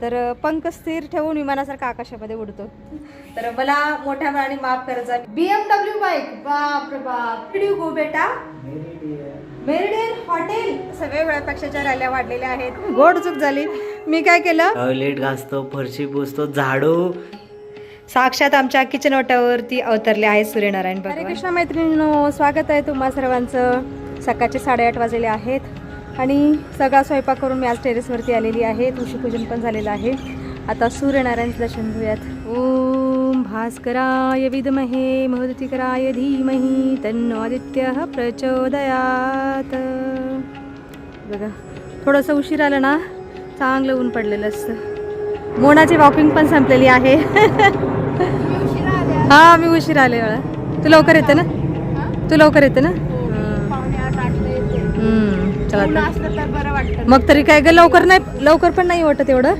तर पंख स्थिर ठेवून विमानासारखा आकाशामध्ये उडतो. तर मला मोठ्या मनाने माफ करायचा. BMW बाईक, बाप रे बाप. डिड यू गो बेटा? Meridian hotel. सगळे वेळापेक्षाच्या रॅल्या वाढलेल्या आहेत. गोड चूक झाली. मी काय केलं, टॉयलेट घासतो, फरशी पुसतो, झाडू. साक्षात आमच्या किचन ओट्यावरती अवतरले आहे सूर्यनारायण भगवान. हरे कृष्ण मैत्रिणींनो, स्वागत आहे तुम्हा सर्वांचं. सकाळचे 8:30 वाजलेले आहेत आणि सगळा स्वयंपाक करून मी आज टेरेसवरती आलेली आहे. तुळशीपूजन पण झालेलं आहे. आता सूर्यनारायणचं दर्शन घेऊयात. ओम भास्कराय विद्महे मरुतिकराय धीमहि तन्नो आदित्यः प्रचोदयात. बघा, थोडंसं उशीर आलं ना, चांगलं ऊन पडलेलं असतं. मोनाची वॉकिंग पण संपलेली आहे. हा, मी उशीर आले वेळा. तू लवकर येते ना? तू लवकर येते ना? चला, बरं वाटतं. मग तरी काय ग, लवकर पण नाही वाटत एवढं.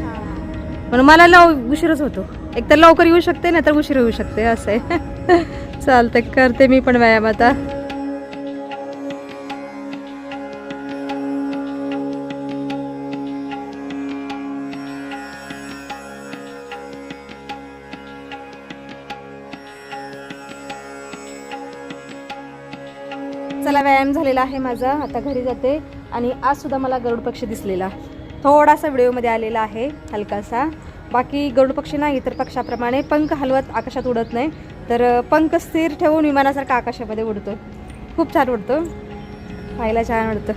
म्हणून मला उशीरच होतो. एक तर लवकर येऊ शकते ना, तर उशीर होऊ शकते, असं आहे. चालतंय, करते मी पण व्यायाम आता. चला, व्यायाम झालेला आहे माझा. आता घरी जाते. आणि आज सुद्धा मला गरुड पक्षी दिसलेला, थोडासा व्हिडिओमध्ये आलेला आहे, हलकासा. बाकी गरुड पक्षी नाही, इतर पक्षाप्रमाणे पंख हलवत आकाशात उडत नाही, तर पंख स्थिर ठेवून विमानासारखा आकाशामध्ये उडतो. खूप छान उडतो, पाहायला छान उडतं.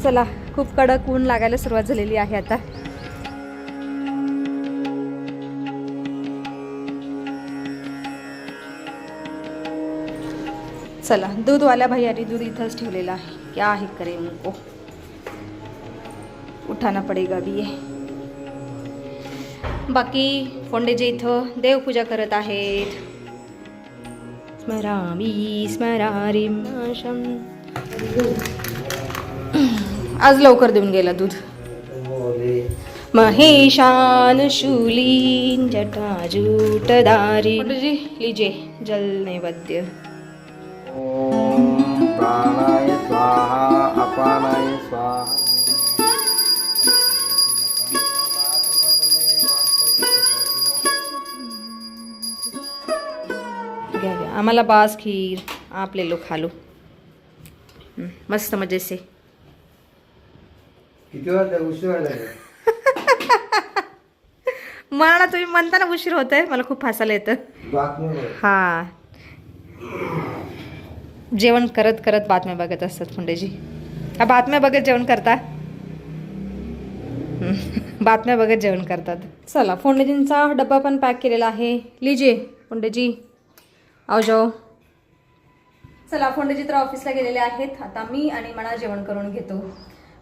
चला, खूप कडक ऊन लागायला सुरुवात झालेली आहे आता. चला, दूधवाल्या भैयाने दूध इथंच ठेवलेलं आहे. क्या है करे उनको, उठाना पडेगा भी आहे. बाकी फोंडेजे इथं देवपूजा करत आहेत. स्मरामी स्मरारीम. आज लवकर देऊन गेला दूध. महेशान शूलीन जटाजूटदारी. फोंडेजी लीजिए जल नैवेद्य. प्राणाय स्वाहा अपानाय स्वाहा. घ्या, आम्हाला बास खीर, आप ले लो, खा लो. मस्त मजे से. किती वाजता उशीर व्हायला लागला? मला ना, तुम्ही म्हणता ना उशीर होतंय, मला खूप हसायला येतं. बातमी हा, जेवण करत करत बातम्या बघत असतात फुंडेजी. हा, बातम्या बघत जेवण करता. बातम्या बघत जेवण करतात. चला, फोंडेजींचा डब्बा पण पॅक केलेला आहे. लीजिए फोंडेजी, आओ जाओ. चला, फोंडेजी तर ऑफिसला गेलेले आहेत. आता मी आणि मना जेवण करून घेतो.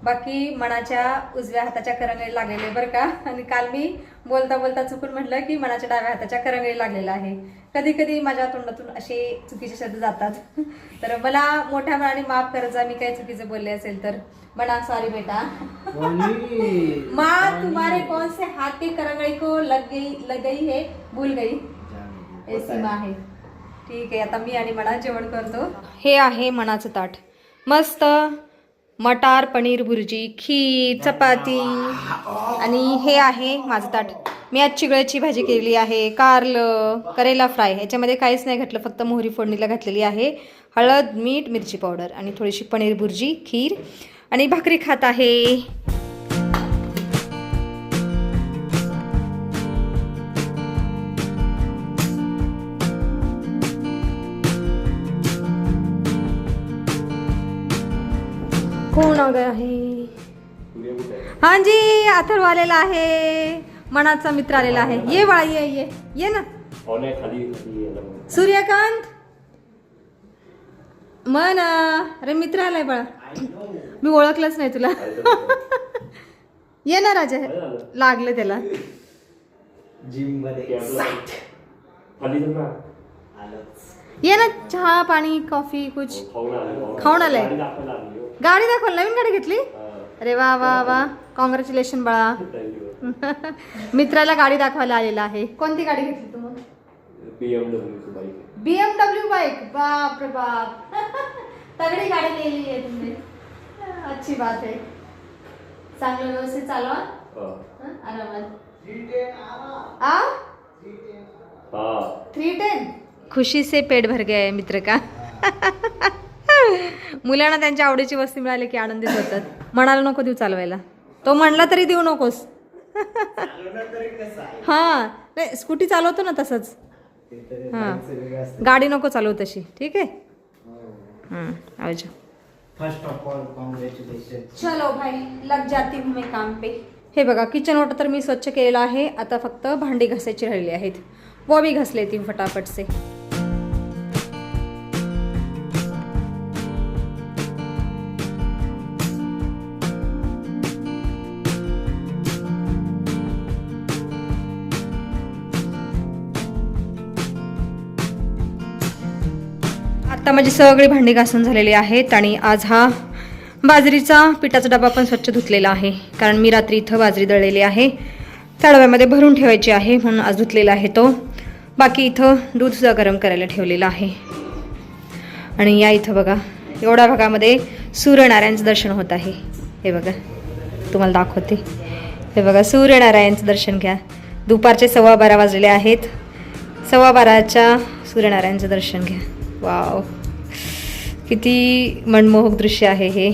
बाकी मनाच्या उजव्या हाताच्या करंगळी लागलेले बरं का. आणि काल मी बोलता बोलता चुकून म्हटलं की मनाच्या डाव्या हाताच्या करंगळी लागलेला आहे. कधी कधी माझ्या तोंडातून असे चुकीचे शब्द जातात, तर मला मोठ्या मनाने माफ करायचा. मी काही चुकीचं बोलले असेल तर. मना सॉरी बेटा. माँ तुम्हारे कौन से हाथ की करंगड़ी को लग गई है, भूल गई, ऐसी माँ है. ठीक आहे, आता मी आणि मना जेवण करतो. हे आहे मनाचं ताट. मस्त मटार पनीर भुर्जी, खीर, चपाती. आणि हे आहे माझं ताट. मी आज चिगळ्याची भाजी केलेली आहे, कारलं, करेला फ्राय. ह्याच्यामध्ये काहीच नाही घातलं, फक्त मोहरी फोडणीला घातलेली आहे. हळद, मीठ, मिरची पावडर आणि थोडीशी पनीर भुर्जी, खीर आणि भाकरी खात आहे. कोण आ गया है? हाँ जी, अथर्व आलेला आहे. मनाचा मित्र आलेला आहे. ये बाळा, ये ना. सूर्यकांत, मना. अरे मित्र आलाय बाळा, मी ओळखलंच नाही तुला. ये ना राजा, लागले त्याला. जिम मध्ये ये ना, चहा पाणी कॉफी कुछ खाऊन आलाय. गाडी दाखव, नवीन गाडी घेतली. अरे वा वा वा, कॉंग्रॅच्युलेशन बाळा. मित्राला गाडी दाखवायला आलेला आहे. कोणती गाडी घेतली तू मग? BMW बाईक, बाप रे बाप. तगड़ी गाड़ी ले ली है तुमने, अच्छी बात है. चांगलं व्यवस्थित चालवा. आ 310 खुशी से पेट भर गया है मित्र का. मुलांना त्यांच्या आवडीची वस्तू मिळाली की आनंदित होतात. म्हणाला नको देऊ चालवायला, तो म्हणला तरी देऊ नकोस. हा नाही स्कूटी चालवतो ना तसंच. हां गाडी नको चालवू तशी. ठीक आहे. आवजा. First of all congratulation. चलो भाई लग जाती हूँ मैं काम पे. हे बघा किचन ओटा तर मी स्वच्छ केलेला आहे. आता फक्त भांडी घासायची राहिली आहेत. वो भी घास लेती हूँ फटाफट से. आता माझी सगळी भांडी घासून झालेली आहेत आणि आज हा बाजरीचा पिठाचा डबा पण स्वच्छ धुतलेला आहे. कारण मी रात्री इथं बाजरी दळलेली आहे, त्या डब्यामध्ये भरून ठेवायची आहे म्हणून आज धुतलेला आहे तो. बाकी इथं दूध सुद्धा गरम करायला ठेवलेलं आहे. आणि या इथं बघा एवढ्या भागामध्ये सूर्यनारायणचं दर्शन होत आहे. हे बघा तुम्हाला दाखवते. हे बघा सूर्यनारायणचं दर्शन घ्या. दुपारचे 12:15 वाजलेले आहेत. 12:15च्या सूर्यनारायणचं दर्शन घ्या. वाव किती मनमोहक दृश्य आहे हे.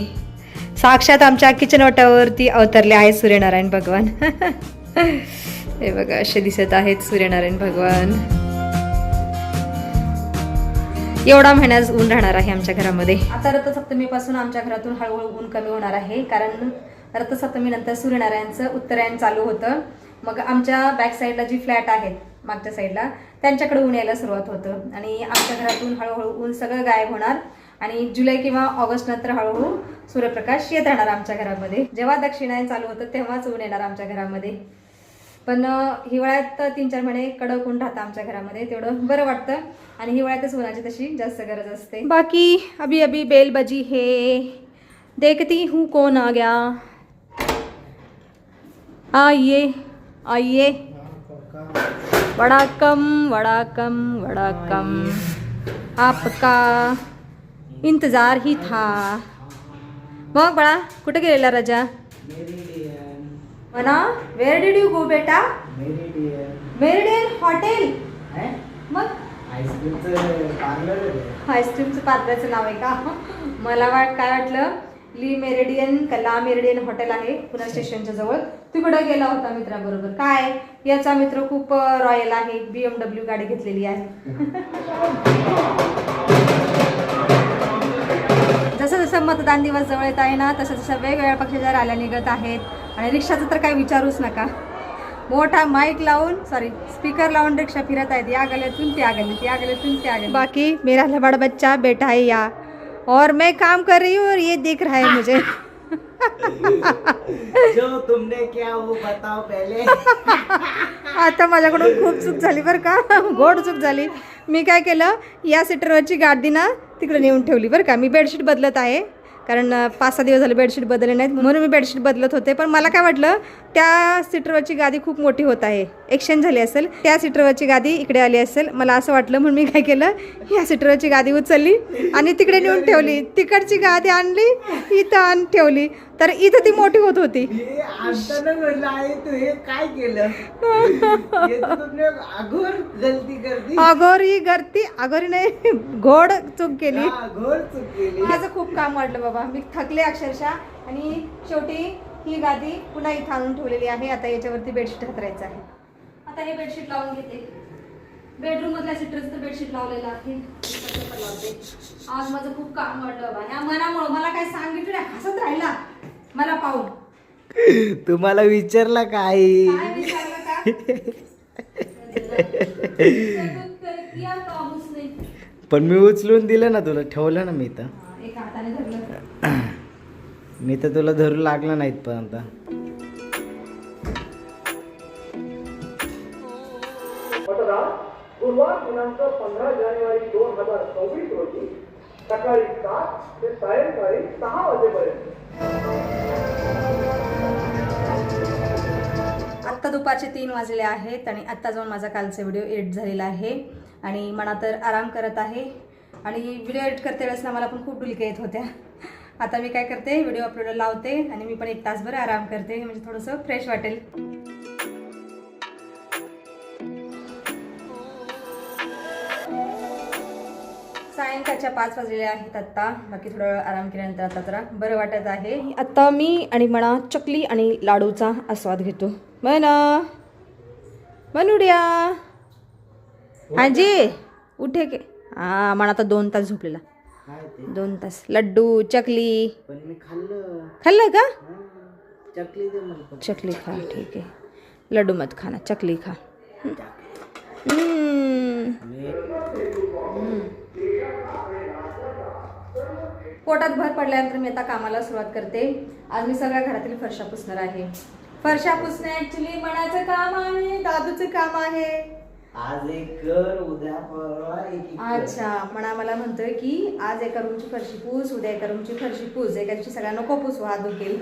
साक्षात आमच्या किचन ओट्यावरती अवतरले आहेत सूर्यनारायण भगवान. हे बघा असे दिसत आहेत सूर्यनारायण भगवान. एवढा महिन्यात ऊन राहणार आहे आमच्या घरामध्ये. आता रथसप्तमीपासून आमच्या घरातून हळूहळू ऊन कमी होणार आहे. कारण रथसप्तमीनंतर सूर्यनारायणचं उत्तरायण चालू होतं. मग आमच्या बॅक साईडला जी फ्लॅट आहेत मागच्या साईडला त्यांच्याकडे ऊन यायला सुरुवात होतं. आणि आमच्या घरातून हळूहळू ऊन सगळं गायब होणार. आणि जुलै किंवा ऑगस्ट नंतर हळूहळू सूर्यप्रकाश येत राहणार आमच्या घरामध्ये. जेव्हा दक्षिणायन चालू होतं तेव्हाच ऊन येणार आमच्या घरामध्ये. पण हिवाळ्यात 3-4 महिने कडक ऊन राहतं आमच्या घरामध्ये, तेवढं बरं वाटतं. आणि हिवाळ्यातच उन्हाची तशी जास्त गरज असते. बाकी अभी अभी बेल बजी है, देखती हूँ कौन आ गया. आइए आइए. वड़ा कम आपका इंतजार ही था. मग बाळा कुठे गेलेला राजा. मना वेअर डिड यू गो बेटा. Meridian hotel. मग आईस्क्रीमचं पार्लरचं नाव आहे का. मला काय वाटलं ली मेरिडियन का ला मेरिडियन हॉटेल आहे पुणे स्टेशनच्या जवळ, तिकडे गेला होता मित्राबरोबर. काय याचा मित्र खूप रॉयल आहे, BMW गाडी घेतलेली आहे. जसं जसं मतदान दिवस जवळ येत आहे ना तसं तसं वेगवेगळ्या पक्षाच्या रॅल्या निघत आहेत. आणि रिक्षाचं तर काही विचारूच नका. मोठा माइक लावून स्पीकर लावून रिक्षा फिरत आहेत. या गलीतून त्या गलीत, या गलीतून त्या गलीत. बाकी मेरा लबाड़ बच्चा बैठा है या और मैं काम कर रही हूँ और ये दिख रहा है मुझे. जो तुमने क्या वो बताओ पहले. आता माझ्याकडून खूप चूक झाली बरं का, गोड चूक झाली. मी काय केलं, या सीटरवरची गादी ना तिकडे नेऊन ठेवली बरं का. मी बेडशीट बदलत आहे कारण 5-6 दिवस झाले बेडशीट बदलले नाहीत म्हणून मी बेडशीट बदलत होते. पण मला काय वाटलं त्या सीटरवरची गादी खूप मोठी होत आहे, एक्सचेंज झाली असेल, त्या सीटरवरची गादी इकडे आली असेल, मला असं वाटलं. म्हणून मी काय केलं, या सीटरवरची गादी उचलली आणि तिकडे नेऊन ठेवली. तिकडची गादी आणली इथं ठेवली, तर इथं ती मोठी होत होती. काय केलं. अगोरी नाही, घोड चूक केली. घोर चूक केली. माझं खूप काम वाढलं बाबा, मी थकले अक्षरशः. आणि शेवटी ही गादी पुन्हा इथं आणून ठेवलेली आहे. आता याच्यावरती बेडशीट हातरायचं आहे. आता हे बेडशीट लावून घेते. बेडरूम मधल्या सीटरचं बेडशीट लावलेलं आहे. आज माझं खूप काम वाढलं बाबा. ह्या मनामुळं मला काय सांगितलं हसत राहिला मला पाहून. तुम्हाला विचारला काय विचारलं का. पण मी उचलून दिलं ना तुला, ठेवलं ना मी तर. एका हाताने धरलं. मी तर तुला धरू लागला नाहीत पण आता. गुरुवार दिनांक 15 जानेवारी 2024 रोजी सकाळी 7 ते सायंकाळी 6 वाजेपर्यंत. आत्ता दुपारचे 3 वाजले आहेत आणि आत्ता जाऊन माझा कालचा व्हिडिओ एडिट झालेला आहे आणि मना तर आराम करत आहे. आणि व्हिडिओ एडिट करते वेळेस ना मला पण खूप डुलक्या येत होत्या. आता मी काय करते, व्हिडिओ अपलोड लावते आणि मी पण 1 तासभर आराम करते, म्हणजे थोडंसं फ्रेश वाटेल. सायंकाळच्या 5 वाजलेले आहेत आत्ता. बाकी थोडा वेळ आराम केल्यानंतर आता जरा बरं वाटत आहे. आता मी आणि म्हणा चकली आणि लाडूचा आस्वाद घेतो. मनूड्या हाजी उठे के. हा म्हणा आता 2 तास झोपलेला. काय ते 2 तास लड्डू चकली पण मी खाल्लं. खाल्लं का? चकली दे मला. चकली खा, ठीक आहे. लड्डू मत खाना, चकली खा. पोटात भर पडल्यानंतर मी आता कामाला सुरुवात करते. आज मी सगळ्या घरातील फरशा पुसणार आहे. फरशा पुसणे ऍक्च्युली मनाचं काम आहे, दादूचं काम आहे. आज एक कर, उद्या परवा एक. अच्छा, म्हणा मला म्हणतोय की आज एका रूमची फरशी पूस, उद्या एका रूमची फरशी पूस, एका दिवशी सगळ्या नको पुसू, हात दुखेल.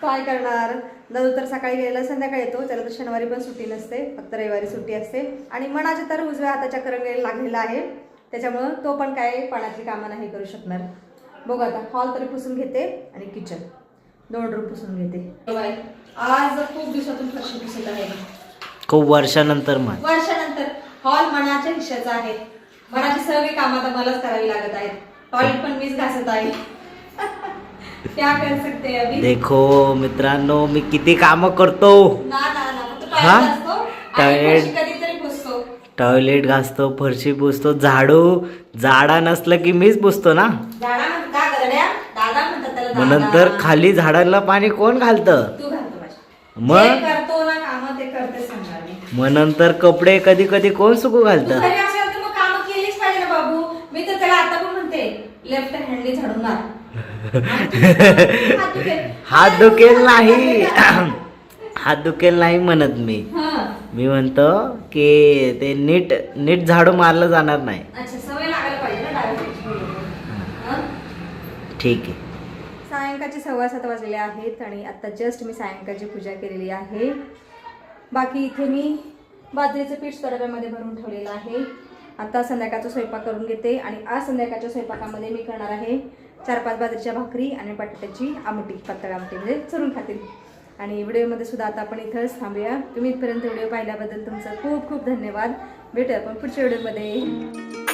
काय करणार. दादू तर सकाळी गेलेला संध्याकाळी येतो, त्याला तर शनिवारी पण सुट्टी नसते, फक्त रविवारी सुट्टी असते. आणि मनाचे तर उजव्या हाताच्या करंगळीला लागलेला आहे, त्याच्यामुळं तो पण काय पाण्यातली कामं नाही करू शकणार. बघू आता हॉल तरी पुसून घेते आणि किचन 2 रूम पुसून घेते. आज खूप दिवसातून फरशी पुसत आहे, खूप वर्षानंतर मन. वर्षानंतर. हॉल मनाच्या हिश्श्याचा आहे. मनाची सगळी कामं आता मलाच करावी लागत आहेत. टॉयलेट पण मीच घासत आहे. क्या कर सकते अभी. देखो मित्रांनो, मी किती काम करतो. ना फक्त हा? टॉयलेट घासतो आणि टॉयलेट. फरशी कधीतरी पुसतो. टॉयलेट घासतो, फरशी पुसतो, झाडू जाडा नसलं की मीच पुसतो ना. झाडा म्हणता गरड्या, दादा म्हणतात त्याला मग दादा. नंतर खाली झाडाला पाणी कोण घालतं. तू घालतो माझ्या. मग? जे करतो ना कामं ते करते सांगणार मी. मग नंतर कपडे कधी कधी कोण सुकू तू घालतं. घरी असल्यावर तर मग कामं केलीच पाहिजे ना बाबू. मी तर त्याला आता पण म्हणते लेफ्ट हँडने झाडून मार. हात दुखेल. हात दुखेल नाही. हात दुखेल नाही म्हणत मी. हा. मी म्हणतो की ते नीट झाडू मारलं जाणार नाही. अच्छा, सवय लागायला पाहिजे ना डायरेक्ट. ठीक आहे. सायंकाळचे 7:15 वाजलेले आहेत आणि आता जस्ट मी सायंकाळची पूजा केलेली आहे. बाकी इथे मी बाजरीचं पीठ तडव्यामध्ये भरून ठेवलेलं आहे. आता संध्याकाळचा स्वयंपाक करून घेते आणि आज संध्याकाळच्या स्वयंपाकामध्ये मी करणार आहे 4-5 बाजरीच्या भाकरी आणि बटाट्याची आमटी, पातळ आमटी, म्हणजे चरून खातील. आणि व्हिडिओमध्ये सुद्धा आता आपण इथंच थांबूया. तुम्ही इथपर्यंत व्हिडिओ पाहिल्याबद्दल तुमचं खूप खूप धन्यवाद. भेटूया आपण पुढच्या व्हिडिओमध्ये.